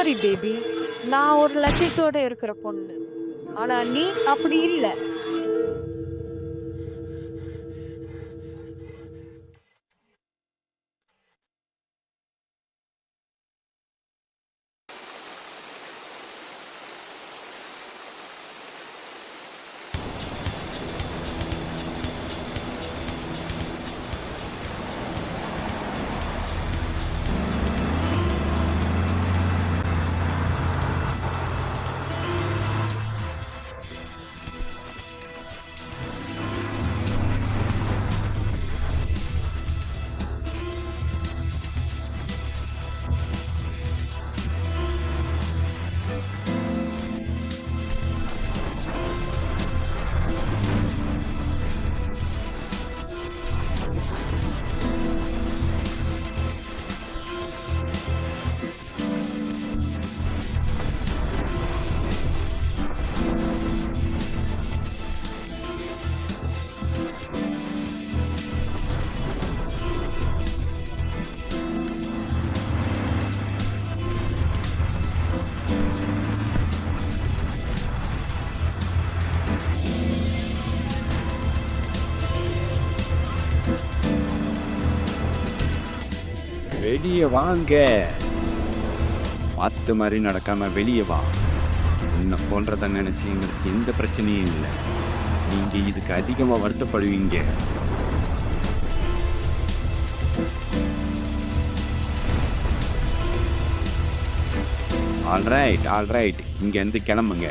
Sorry baby. நான் ஒரு லட்சியத்தோட இருக்கிற பொண்ணு. ஆனா நீ அப்படி இல்ல. வெளியே வாங்க. மாத்து மாதிரி நடக்காம வெளியே வா. உன்னை போன்றதை நினைச்சு எங்களுக்கு எந்த பிரச்சனையும் இல்லை. நீங்க இதுக்கு அதிகமா வருத்தப்படுவீங்க. ஆல்ரைட், இங்க இருந்து கிளம்புங்க.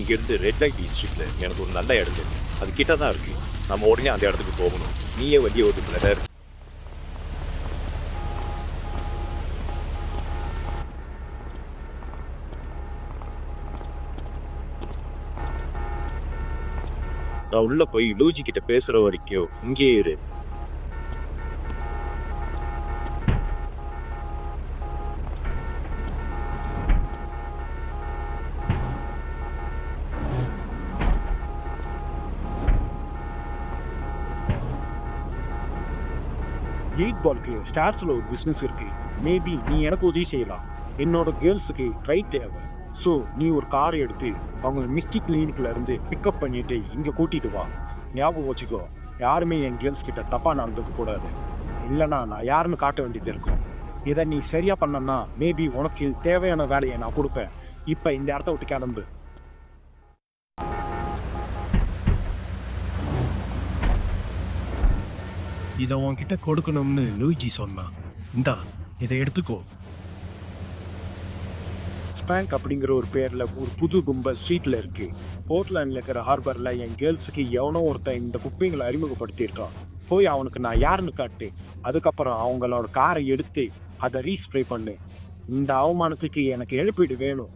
இங்கேருந்து ரெட் லைட் டிஸ்ட்ரிக்ட்ல எனக்கு ஒரு நல்ல இடம் தெரியும். அது கிட்ட தான் இருக்கு. நம்ம உடனே அந்த இடத்துக்கு போகணும். நீயே வண்டியை ஓட்டு பிரதர். நான் உள்ள போய் லூஜி கிட்ட பேசுற வரைக்கும் இங்கே இரு. எயிட் பாலுக்கு ஸ்டார்ஸில் ஒரு பிஸ்னஸ் இருக்கு. மேபி நீ எனக்கு உதவி செய்யலாம். என்னோட கேர்ள்ஸுக்கு ரைட் தேவை. ஸோ நீ ஒரு காரை எடுத்து அவங்க மிஸ்டிக் கிளினிக்ல இருந்து பிக்கப் பண்ணிட்டு இங்கே கூட்டிட்டு வா. ஞாபகம் வச்சுக்கோ, யாருமே என் கேர்ள்ஸ் கிட்ட தப்பா நடந்துக்க கூடாது. இல்லைனா நான் யாருன்னு காட்ட வேண்டியது இருக்கும். இதை நீ சரியா பண்ணனா மேபி உனக்கு தேவையான வேலையை நான் கொடுப்பேன். இப்போ இந்த இடத்த விட்டு கிளம்பு. இதை உன்கிட்ட கொடுக்கணும்னு லூயிஜி சொன்னான். இந்தா, இதை எடுத்துக்கோ. ஸ்பேங்க் அப்படிங்கிற ஒரு பேரில் ஒரு புது கும்பல் ஸ்ட்ரீட்டில் இருக்கு. போர்ட்லாண்டில் இருக்கிற ஹார்பரில் என் கேர்ள்ஸுக்கு எவனோ ஒருத்தன் இந்த குப்பைங்களை அறிமுகப்படுத்தியிருக்கான். போய் அவனுக்கு நான் யாருன்னு காட்டு. அதுக்கப்புறம் அவங்களோட காரை எடுத்து அதை ரீஸ்ப்ரே பண்ணு. இந்த அவமானத்துக்கு எனக்கு இழப்பீடு வேணும்.